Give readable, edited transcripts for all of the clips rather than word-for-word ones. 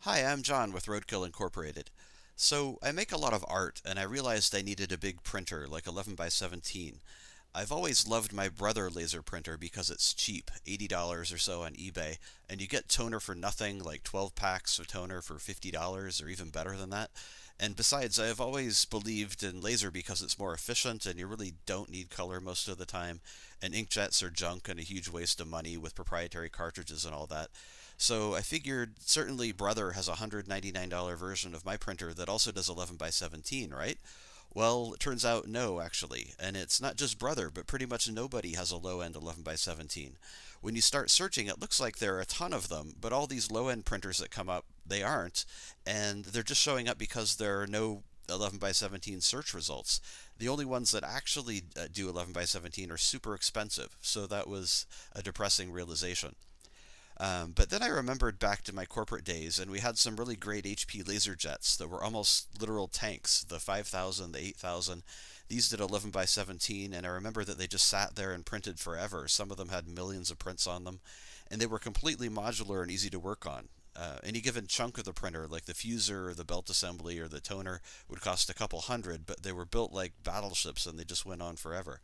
Hi, I'm John with Roadkill Incorporated. So, I make a lot of art, and I realized I needed a big printer, like 11 by 17. I've always loved my Brother laser printer because it's cheap, $80 or so on eBay, and you get toner for nothing, like 12 packs of toner for $50 or even better than that. And besides, I've always believed in laser because it's more efficient and you really don't need color most of the time, and inkjets are junk and a huge waste of money with proprietary cartridges and all that. So I figured certainly Brother has a $199 version of my printer that also does 11 by 17, right? Well, it turns out no, actually. And it's not just Brother, but pretty much nobody has a low end 11 by 17. When you start searching, it looks like there are a ton of them, but all these low end printers that come up, they aren't. And they're just showing up because there are no 11 by 17 search results. The only ones that actually do 11 by 17 are super expensive. So that was a depressing realization. But then I remembered back to my corporate days, and we had some really great HP Laserjets that were almost literal tanks. The 5000, the 8000, these did 11 by 17, and I remember that they just sat there and printed forever. Some of them had millions of prints on them, and they were completely modular and easy to work on. Any given chunk of the printer, like the fuser or the belt assembly or the toner, would cost a couple hundred, but they were built like battleships and they just went on forever.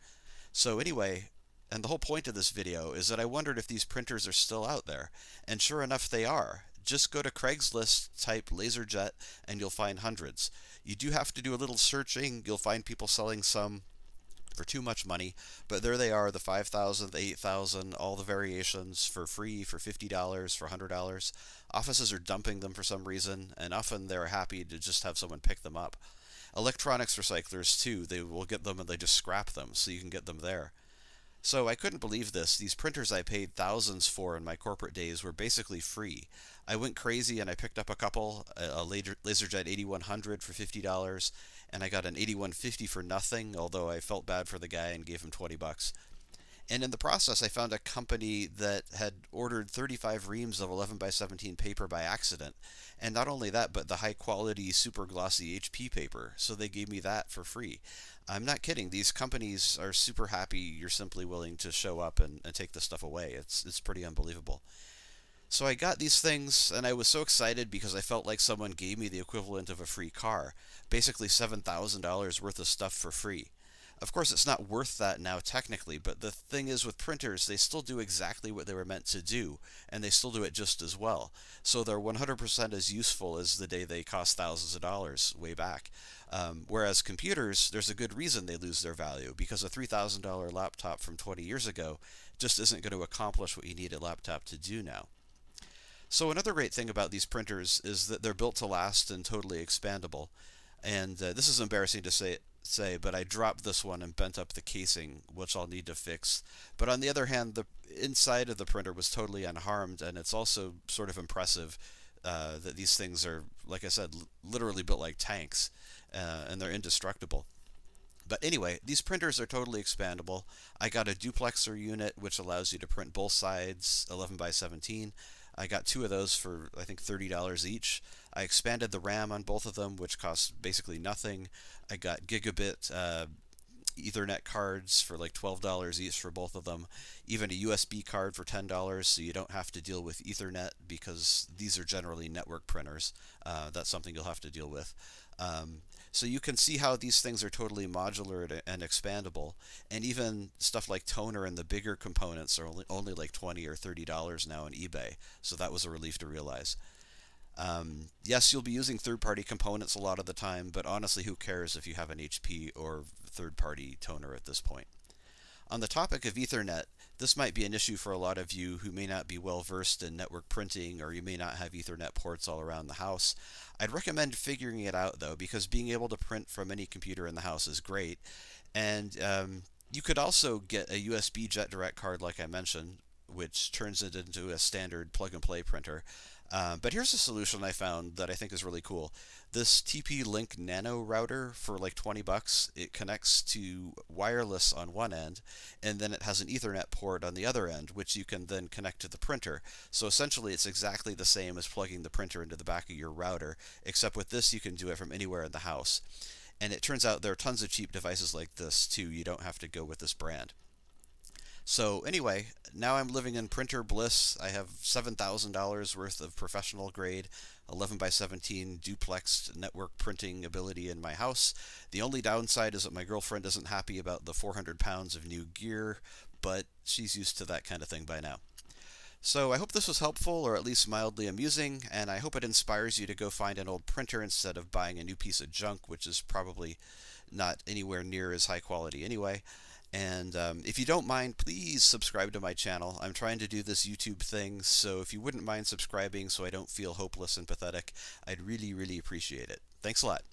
So anyway, and the whole point of this video is that I wondered if these printers are still out there. And sure enough, they are. Just go to Craigslist, type Laserjet, and you'll find hundreds. You do have to do a little searching. You'll find people selling some for too much money, but there they are, the 5000, the 8000, all the variations for free, for $50, for $100. Offices are dumping them for some reason, and often they're happy to just have someone pick them up. Electronics recyclers, too, they will get them and they just scrap them, so you can get them there. So I couldn't believe this. These printers I paid thousands for in my corporate days were basically free. I went crazy and I picked up a couple, a Laserjet 8100 for $50, and I got an 8150 for nothing, although I felt bad for the guy and gave him 20 bucks. And in the process, I found a company that had ordered 35 reams of 11 by 17 paper by accident. And not only that, but the high quality, super glossy HP paper. So they gave me that for free. I'm not kidding. These companies are super happy you're simply willing to show up and take the stuff away. It's pretty unbelievable. So I got these things, and I was so excited because I felt like someone gave me the equivalent of a free car. Basically $7,000 worth of stuff for free. Of course, it's not worth that now technically, but the thing is with printers, they still do exactly what they were meant to do, and they still do it just as well. So they're 100% as useful as the day they cost thousands of dollars way back. Whereas computers, there's a good reason they lose their value, because a $3,000 laptop from 20 years ago just isn't going to accomplish what you need a laptop to do now. So another great thing about these printers is that they're built to last and totally expandable. And this is embarrassing to say, but I dropped this one and bent up the casing, which I'll need to fix. But on the other hand, the inside of the printer was totally unharmed, and it's also sort of impressive that these things are, like I said, literally built like tanks, and they're indestructible. But anyway, these printers are totally expandable. I got a duplexer unit, which allows you to print both sides 11 by 17. I got two of those for, I think, $30 each. I expanded the RAM on both of them, which costs basically nothing. I got gigabit Ethernet cards for like $12 each for both of them. Even a USB card for $10, so you don't have to deal with Ethernet because these are generally network printers. That's something you'll have to deal with. So you can see how these things are totally modular and expandable, and even stuff like toner and the bigger components are only like $20 or $30 now on eBay. So that was a relief to realize. Yes, you'll be using third-party components a lot of the time, but honestly, who cares if you have an HP or third-party toner at this point? On the topic of Ethernet, this might be an issue for a lot of you who may not be well versed in network printing, or you may not have Ethernet ports all around the house. I'd recommend figuring it out though, because being able to print from any computer in the house is great. And you could also get a USB Jet Direct card like I mentioned, which turns it into a standard plug and play printer. But here's a solution I found that I think is really cool. This TP-Link Nano router for like 20 bucks, it connects to wireless on one end, and then it has an Ethernet port on the other end, which you can then connect to the printer. So essentially it's exactly the same as plugging the printer into the back of your router, except with this you can do it from anywhere in the house. And it turns out there are tons of cheap devices like this too. You don't have to go with this brand. So anyway, now I'm living in printer bliss. I have $7,000 worth of professional grade 11 by 17 duplexed network printing ability in my house. The only downside is that my girlfriend isn't happy about the 400 pounds of new gear, but she's used to that kind of thing by now. So I hope this was helpful or at least mildly amusing, and I hope it inspires you to go find an old printer instead of buying a new piece of junk, which is probably not anywhere near as high quality anyway. And if you don't mind, please subscribe to my channel. I'm trying to do this YouTube thing, so if you wouldn't mind subscribing so I don't feel hopeless and pathetic, I'd really, really appreciate it. Thanks a lot.